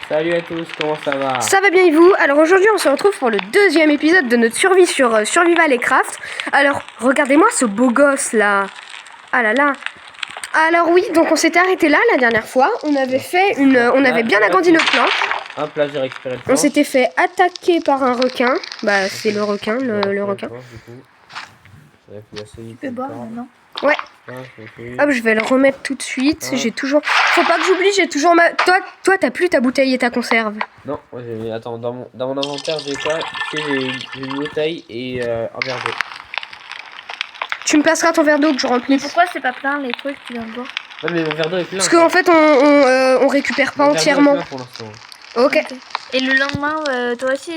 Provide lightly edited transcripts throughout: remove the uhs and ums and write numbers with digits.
Salut à tous, comment ça va? Ça va bien et vous? Alors aujourd'hui on se retrouve pour le deuxième épisode de notre survie sur Survival et Craft. Alors regardez-moi ce beau gosse là. Ah là là. Alors oui, donc on s'était arrêté là la dernière fois. On avait fait on avait bien agrandi notre plan. Hop là, j'ai récupéré le On planche. s'était fait attaquer par un requin. Bah c'est le requin, le requin. Tu peux boire maintenant. Ouais. Hop, je vais le remettre tout de suite. Ah. J'ai toujours... Faut pas que j'oublie, j'ai toujours ma... Toi t'as plus ta bouteille et ta conserve. Non, moi j'ai... Attends, dans mon inventaire j'ai quoi? J'ai une bouteille et un verre d'eau. Tu me placeras ton verre d'eau que je remplis. Pourquoi c'est pas plein les trucs que tu viens de boire? Ouais, mais mon verre d'eau est plein. Parce qu'en fait on récupère pas Mon verre d'eau est entièrement. plein pour l'instant. Ok. Et le lendemain, toi aussi.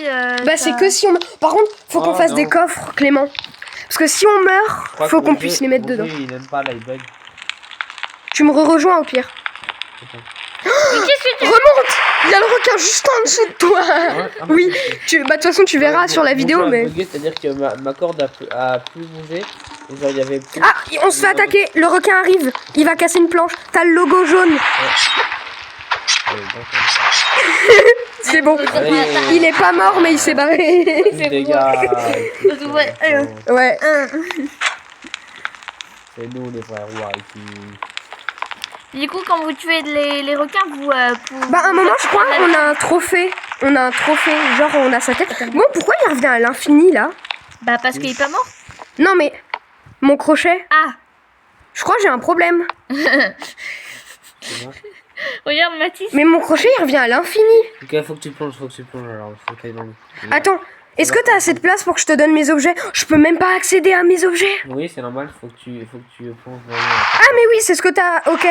Bah c'est que si on... Par contre, faut qu'on fasse des coffres, Clément. Parce que si on meurt, faut qu'on puisse les mettre dedans. Il aime pas là, il bug. Tu me rejoins au pire. Mais qu'est-ce que tu Remonte! Il y a le requin juste en dessous de toi. Ouais, ah, Oui, ok. bah de toute façon tu verras sur la vidéo, mais... C'est-à-dire que ma corde a plus bougé. Et genre il y avait plus... Ah, on se fait attaquer, le requin arrive. Il va casser une planche. T'as le logo jaune. C'est bon. Allez. Il est pas mort, mais il s'est barré. Les gars. Ouais. C'est nous les vrais rois ici. Du coup, quand vous tuez les requins, vous. Bah à un moment je crois on a un trophée. On a un trophée, genre on a sa tête. Bon, pourquoi il revient à l'infini là? Bah parce qu'il est pas mort. Non mais, mon crochet, Ah. je crois que j'ai un problème. Regarde Mathis. Mais mon crochet il revient à l'infini. Ok, faut que tu plonges alors. Faut qu'il y ait dans le- Attends, est-ce que t'as assez de place pour que je te donne mes objets? Je peux même pas accéder à mes objets. Oui, c'est normal, faut que tu plonges dans Ah mais oui, c'est ce que t'as... Ok.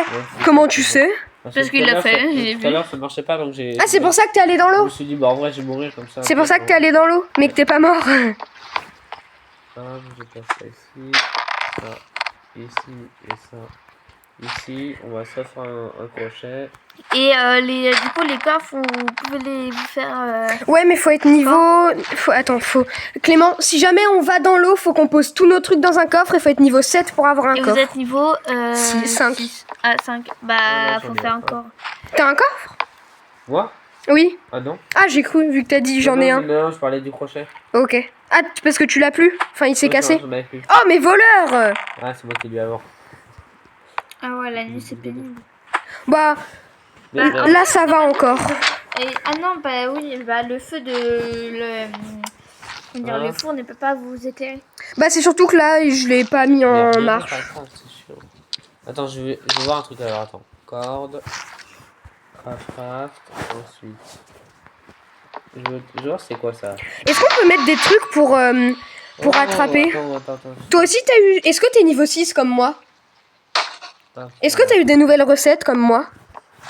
Comment tu sais? Parce qu'il l'a fait, j'ai Tout à vu. l'heure, ça marchait pas, donc j'ai... Ah c'est pour ça que t'es allé dans Je me l'eau. suis dit, bah en vrai, je vais mourir comme ça. C'est pour ça que t'es allé dans l'eau, mais que t'es pas mort. Je passe ça ici, ça, ici, et ça. Ici, on va s'offrir un crochet. Et du coup, les coffres, vous pouvez vous faire. Ouais mais faut être niveau... Faut... Clément, si jamais on va dans l'eau, faut qu'on pose tous nos trucs dans un coffre et faut être niveau 7 pour avoir un Et vous coffre. êtes niveau. 5. 6. Ah, 5. Bah, non, faut j'en ai faire un. encore. T'as un coffre? Moi? Oui. Ah non? Ah j'ai cru, vu que t'as dit j'en ai un. Non, je parlais du crochet. Ok. Ah, parce que tu l'as plus? Enfin il s'est cassé. J'en avais plus. Oh mais voleur! Ah, c'est moi qui lui ai avant. Ah ouais, la nuit, c'est pénible. Bah, là ça va encore. Et, ah non, bah oui, bah le feu de. Comment dire, le four ne peut pas vous éclairer. Bah c'est surtout que là je l'ai pas mis en marche. Attends, je vais voir un truc alors, attends. Corde. Craft. Ensuite. Je veux voir c'est quoi ça. Est-ce qu'on peut mettre des trucs pour attraper? Attends. Toi aussi t'as eu... Est-ce que t'es niveau 6 comme moi? Est-ce que t'as eu des nouvelles recettes comme moi?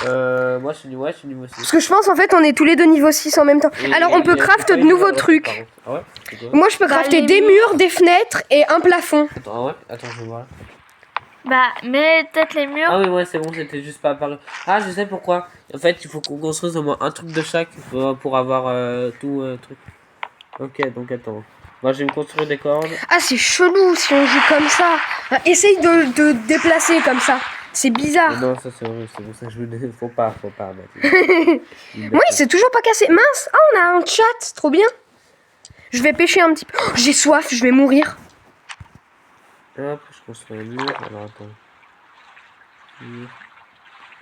Moi je suis niveau 6. Parce que je pense en fait on est tous les deux niveau 6 en même temps. Alors on peut craft de nouveaux trucs. Ah ouais? C'est quoi? Moi je peux crafter les des murs, des fenêtres et un plafond. Attends, ah ouais? Attends, je vais voir. Bah, mais peut-être les murs. Ah oui, ouais, c'est bon, c'était juste pas apparu. Ah, je sais pourquoi. En fait, il faut qu'on construise au moins un truc de chaque pour avoir tout truc. Ok, donc attends. Moi, je vais me construire des cordes. Ah c'est chelou si on joue comme ça. Essaye de te déplacer comme ça. C'est bizarre. Non, ça c'est horrible, c'est pour ça que je vous dis. Faut pas, Mathilde. Moi il s'est toujours pas cassé. Mince. Ah on a un chat, trop bien. Je vais pêcher un petit peu. Oh, j'ai soif, je vais mourir. Hop, je construis un mur. Alors attends. Mur.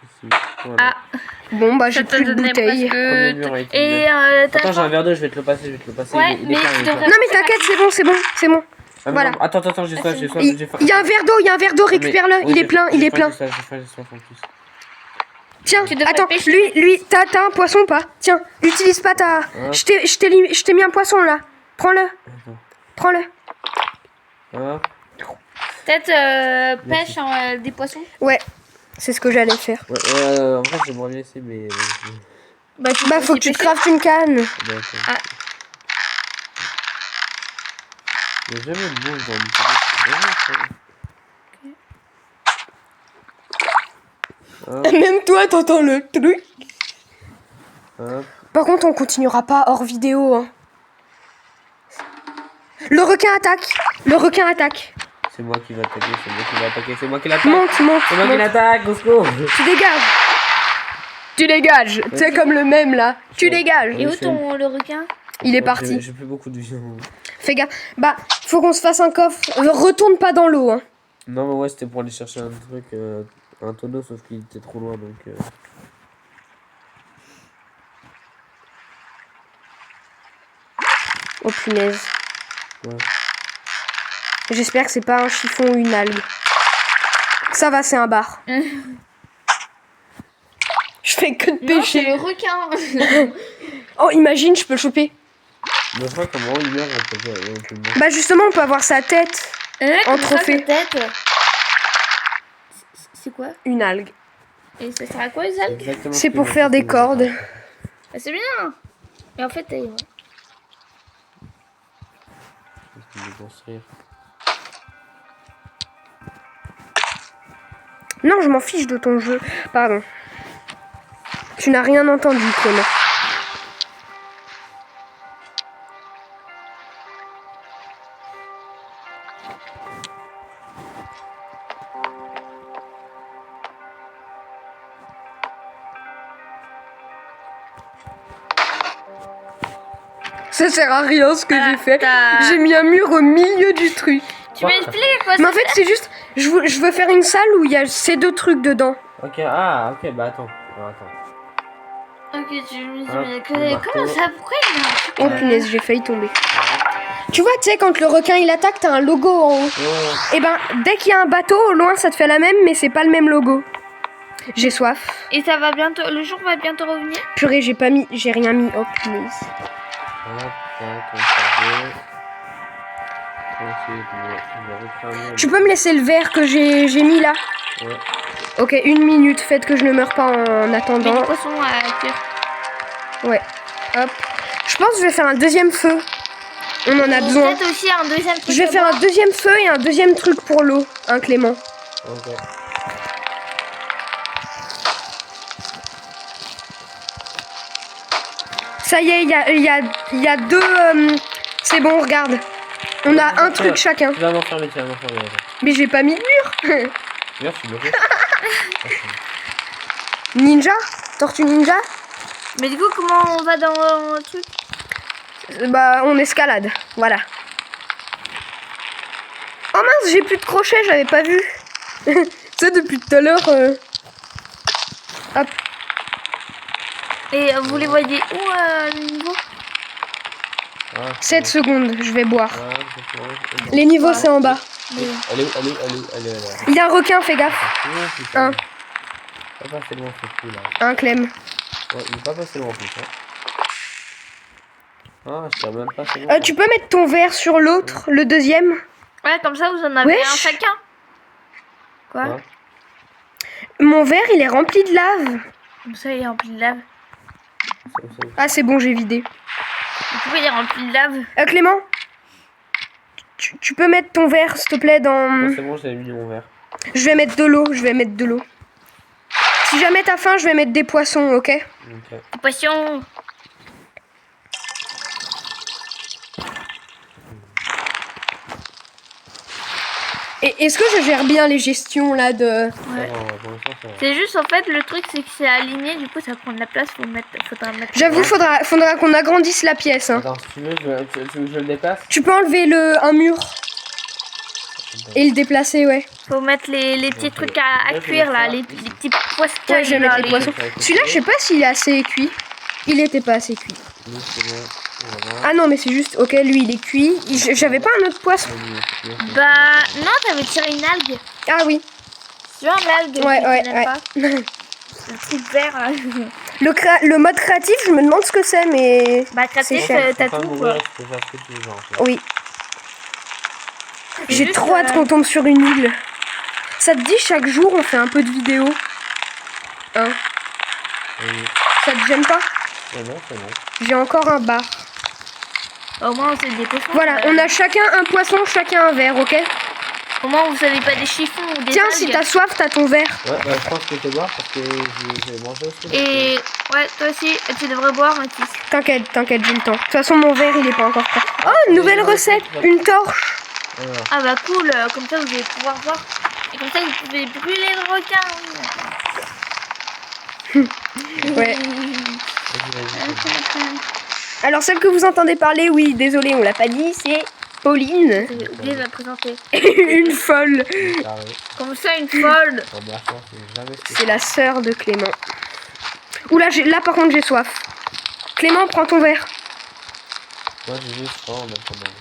Ici. Voilà. Ah, Bon bah ça j'ai te plus de donnait bouteilles. Premier mur a presque. été Et Attends, j'ai un verre d'eau, je vais te le passer, Ouais, il est mais plein, tu il est plein. devrais- Non mais t'inquiète, c'est bon. Ah, mais Voilà. non, attends, j'ai soif, Il y a un verre d'eau, récupère-le. Oui, Il est plein, il est plein. J'ai soif en plus. Tiens, Tu devrais attends, pêcher. lui, t'as un poisson ou pas? Tiens, utilise pas ta... Je t'ai mis un poisson là. Prends-le. Prends-le. Hop. Peut-être pêche des poissons. Ouais, c'est ce que j'allais faire. Ouais, en vrai, j'aimerais bien essayer, mais... Bah, Bah faut que tu te craftes une canne. Ah. Il n'y a jamais de mouche dans le Hop, Même toi, t'entends le truc. hop. Par contre, on continuera pas hors vidéo. Hein. Le requin attaque. C'est moi qui vais attaquer, c'est moi qui l'attaque. Monte. C'est moi qui l'attaque, au secours. Tu dégages. Tu dégages. Tu sais, comme le même là. Tu dégages. Et où le requin? Il est Ouais, parti. J'ai plus beaucoup de vie. Fais gaffe. Bah, faut qu'on se fasse un coffre. Retourne pas dans l'eau, hein. Non, mais ouais, c'était pour aller chercher un truc, un tonneau, sauf qu'il était trop loin, donc... Oh punaise. Ouais. J'espère que c'est pas un chiffon ou une algue. Ça va, c'est un bar. Je fais que de Non, c'est pêcher. le requin. Oh, imagine, je peux le choper. Mais enfin, comment il meurt, on peut pas... on peut le voir. Bah justement, on peut avoir sa tête. En trophée. C'est quoi? Une algue. Et ça sert à quoi les algues? Exactement ce C'est que pour j'ai faire fait, des mais- cordes. Ah, c'est bien. Mais en fait, Je vais construire. Non, je m'en fiche de ton jeu. Pardon. Tu n'as rien entendu, Clément. Ça sert à rien ce que j'ai fait. J'ai mis un mur au milieu du truc. tu m'expliques quoi Mais ça en fait, c'est juste... je veux faire une salle où il y a ces deux trucs dedans. Ok, ok, bah attends. Attends. Ok, je me dis, Ah, mais le marteau. comment ça? Pourquoi il y a un truc Oh punaise, j'ai failli tomber. Tu vois, tu sais, quand le requin il attaque, t'as un logo en haut. Oh, Et ben, dès qu'il y a un bateau, au loin, ça te fait la même, mais c'est pas le même logo. J'ai soif. Et ça va bientôt, le jour va bientôt revenir. Purée, j'ai rien mis. Oh punaise. Tu peux me laisser le verre que j'ai mis là? Ouais. Ok, 1 minute, faites que je ne meure pas en Mais attendant. les poissons à cuire. Ouais, hop. Je pense que je vais faire un deuxième feu. On en a besoin. Peut-être aussi un deuxième truc. Je vais à faire boire. un deuxième feu et un deuxième truc pour l'eau, hein, Clément. Ok. Ça y est, il y a deux... c'est bon, regarde. On a un truc chacun. Tu vas m'enfermer. Mais j'ai pas mis de mur. D'ailleurs, je suis bloqué. Ninja? Tortue ninja? Mais du coup, comment on va dans le truc? Bah, on escalade. Voilà. Oh mince, j'ai plus de crochet, j'avais pas vu. Tu sais, depuis tout à l'heure... Hop. Et vous les voyez où le niveau? 7 secondes, je vais boire. Ouais, Les niveaux, c'est en bas. Elle est là. Il y a un requin, fais gaffe. Oh, putain. Un. Pas passé loin, ce coup là. Un Clem. Ouais, il est pas passé loin en plus. Hein. Ah, je tire même pas assez loin. Tu peux mettre ton verre sur l'autre, le deuxième? Ouais, comme ça vous en avez Wesh. un chacun. Quoi? Ouais. Mon verre, il est rempli de lave. Comme ça il est rempli de lave. Ah, c'est bon, j'ai vidé. Et pourquoi il est rempli de lave? Clément, tu peux mettre ton verre, s'il te plaît, dans... Non, c'est bon, j'avais mis mon verre. Je vais mettre de l'eau, Si jamais t'as faim, je vais mettre des poissons, ok? Ok. Des poissons. Et est-ce que je gère bien les gestions, là, de... Ouais. Pour l'instant, ça va. C'est juste en fait le truc c'est que c'est aligné, du coup ça prend de la place, faudra mettre. J'avoue, faudra qu'on agrandisse la pièce, hein. Attends, si tu veux, tu veux que je le déplace. Tu peux enlever un mur et le déplacer, ouais. Faut mettre les petits trucs à Ouais, cuire je vais là, faire. les petits poissons. Ouais, je vais mettre les poissons. Celui-là, je sais pas s'il est assez cuit. Il était pas assez cuit. Oui, c'est bon. Voilà. Ah non, mais c'est juste... Ok, lui, il est cuit. J'avais pas un autre poisson. Bah non, t'avais tiré une algue. Ah oui. Tu vois l'algue? Ouais, que ouais, tu n'aimes ouais. pas Le truc vert là. Le mode créatif, je me demande ce que c'est, mais... Bah C'est créatif, cher. t'as Faut pas tout mourir, quoi. tu peux faire ce que tu veux, genre. Oui. C'est J'ai juste, trop hâte qu'on tombe sur une île. Ça te dit, chaque jour, on fait un peu de vidéo? Hein? Oui. Ça te gêne pas? C'est bon, c'est bon. J'ai encore un bar. Au moins c'est des poissons. Voilà, on a chacun un poisson, chacun un verre, ok? Au moins vous savez pas des chiffons ou des Tiens, algues. si t'as soif, t'as ton verre. Ouais, bah, je pense que je vais boire parce que j'ai mangé aussi. Et ouais, toi aussi, tu devrais boire Mathis. T'inquiète, j'ai le temps. De toute façon, mon verre, il est pas encore prêt. Oh, nouvelle recette, une torche. Voilà. Ah bah cool, comme ça vous allez pouvoir voir. Et comme ça vous pouvez brûler le requin. Ouais. Vas-y, vas-y. Alors celle que vous entendez parler, oui, désolé, on l'a pas dit, c'est Pauline. J'ai oublié de la présenter. Une folle. Carré. Comme ça, une folle. Première fois, c'est jamais ce que C'est la sœur de Clément. Oula, là par contre j'ai soif. Clément, prends ton verre. Moi, j'ai juste faim en attendant.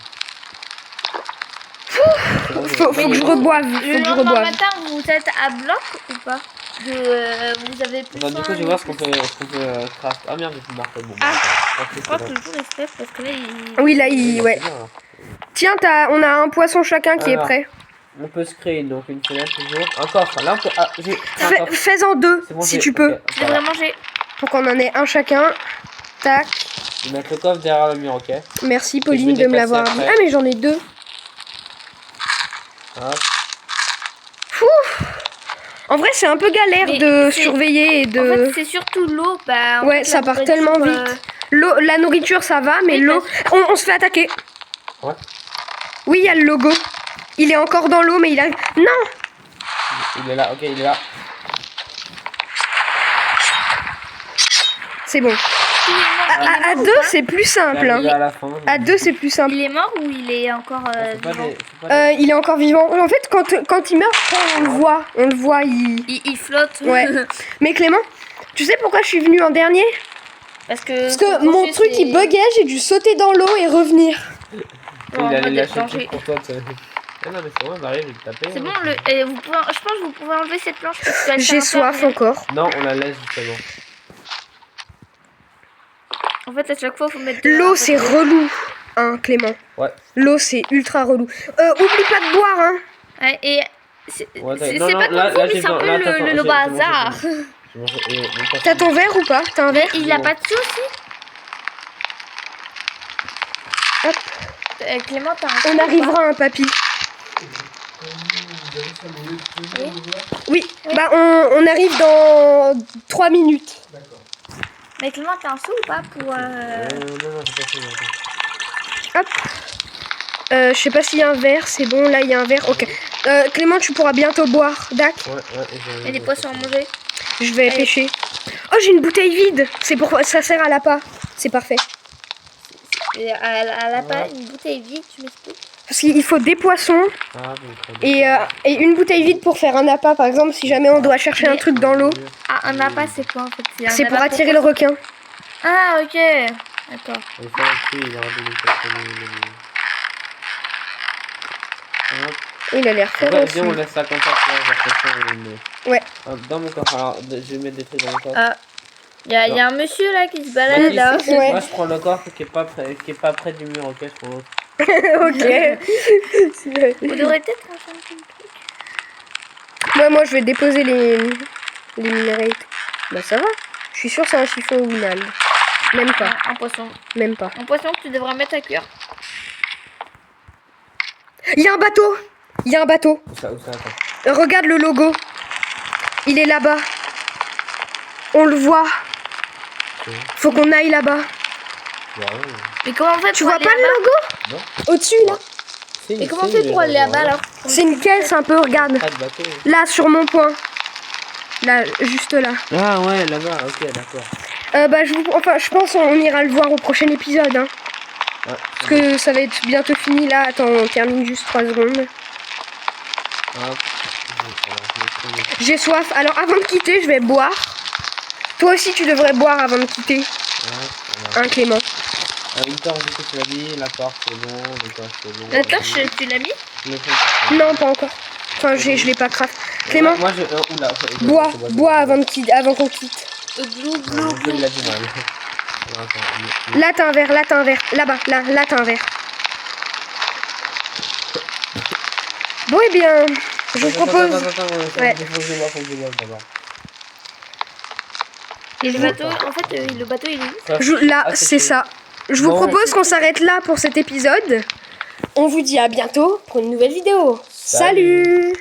Faut que je reboive. Faut Le que je lendemain reboive. matin, vous êtes à bloc ou pas vous avez plus Bah, du coup, faim, je vais voir ce qu'on peut craft. Ah merde, j'ai plus marqué. Bon, Ah. Je crois que le jour est fait parce que là, il... Oui, là, il... Ouais. Tiens, on a un poisson chacun qui est Alors. prêt. On peut se créer donc une fenêtre toujours. Un coffre. Là, on peut. Ah, j'ai un coffre. Fais-en deux, C'est bon, si j'ai- tu peux. ok, Je voilà. devrais manger. Pour qu'on en ait un chacun. Tac. Je vais mettre le coffre derrière le mur, ok. Merci je Pauline vais de me l'avoir déplacer dit. après. Ah, mais j'en ai deux. Hop. En vrai, c'est un peu galère Mais de c'est- surveiller et En de... fait, c'est surtout l'eau. Bah, en Ouais, fait, ça la part nourriture, tellement vite. L'eau, la nourriture, ça va, mais Oui, l'eau... On se fait attaquer. Ouais. Oui, il y a le logo. Il est encore dans l'eau, mais il arrive... Non. Il est là, ok, il est là. C'est bon. Il est mort, À deux, c'est plus simple. Il est Hein. arrivé à la fin. À deux, c'est plus simple. il est mort ou il est encore C'est pas vivant des- c'est pas des- Il est encore vivant. En fait, quand il meurt, on le voit. On le voit, il flotte. Ouais. Mais Clément, tu sais pourquoi je suis venue en dernier? Parce que, Parce que mon crochet, truc, c'est- il buguait, j'ai dû sauter dans l'eau et revenir. Ouais, Il en allait mode lâcher le danger. truc pour toi. Ah non, mais c'est bon, Marie, je vais te taper. C'est hein. bon, vous pouvez, je pense que vous pouvez enlever cette planche parce qu'elle J'ai sert un peu à soif rien. encore. Non, on la laisse justement. En fait, à chaque fois, il faut mettre de L'eau, la- c'est relou, hein, Clément. Ouais. L'eau, c'est ultra relou. Oublie pas de boire, hein. Ouais, et c'est Ouais, c'est non, non, pas là, comme vous, là, mais j'ai c'est un besoin- peu là, attends, le j'ai- bazar. J'ai mangé- mon coffre- T'as ton verre ou pas? T'as un verre? Il a pas de sous aussi Hop. Clément, t'as un sou On ou pas arrivera, hein, papy. Oui, bah on arrive dans 3 minutes. Mais Clément, t'as un sou ou pas pour... non, non, j'ai pas fait. Attends. Hop. Je sais pas s'il y a un verre, c'est bon, là il y a un verre, ok. Clément, tu pourras bientôt boire, Dac. Ouais, Il y a des poissons à manger. Je vais Allez. pêcher. Oh, j'ai une bouteille vide. C'est pourquoi ça sert à l'appât. C'est parfait. Et à la pas une bouteille vide, tu m'expliques? Parce qu'il faut des poissons Ah, bon, très bien. et une bouteille vide pour faire un appât, par exemple, si jamais on doit chercher un truc dans l'eau. Ah, un appât, c'est quoi en fait? un C'est pour appât attirer le requin. Ah, ok. D'accord. Il faut un petit, il aura des poissons. Hop. Il a l'air Ouais, féroce. viens, on laisse ça comme ça, tu vois, j'ai l'impression, Ouais. Hop, dans mon coffre, alors, je vais mettre des trucs dans mon coffre. Ah. Il y a un monsieur là qui se balade Mathis, là. Ouais. Moi, je prends le coffre qui est pas près du mur, ok, je prends l'autre. Ok. Vous devrez peut-être changer un truc. Moi, je vais déposer les minéraux et tout. Bah, ça va. Je suis sûre que c'est un chiffon ou une algue. Même pas. Un poisson. Même pas. Un poisson que tu devras mettre à cuire. Il y a un bateau. Il y a un bateau. Où ça, attends. Regarde le logo. Il est là-bas. On le voit. Faut qu'on aille là-bas. Ouais, Mais comment on fait Tu pour vois aller pas le là-bas? logo non. Au-dessus, là? Mais comment on fait pour aller là-bas alors? C'est une caisse un peu, regarde. Pas de bateau. Là, sur mon point. Là, juste là. Ah ouais, là-bas, ok, d'accord. Bah, je pense on ira le voir au prochain épisode. Hein, Ouais, parce que ça va être bientôt fini là. Attends, on termine juste 3 secondes. Hop. J'ai soif. Alors, avant de quitter, je vais boire. Toi aussi, tu devrais boire avant de quitter. Ouais, Hein, Clément? une torche, du coup, tu l'as dit, la porte, c'est bon, le torche, c'est bon. La torche, tu l'as mis? Le feu, c'est bon. Non, pas encore. Enfin, je l'ai pas craft. Clément, Moi, je. Oula, bois avant qu'on quitte. Glou, glou, glou. Il a du mal. Alors, attends, Là, t'as un verre. Là, t'as un verre. Là-bas. Là, t'as un verre. Bon, eh bien, je vous propose. Ouais. Faut que je vois d'abord. Et le bateau, en fait, le bateau il est où? Là, Ah, c'est ça. Je vous Bon, propose qu'on s'arrête là pour cet épisode. On vous dit à bientôt pour une nouvelle vidéo. Salut.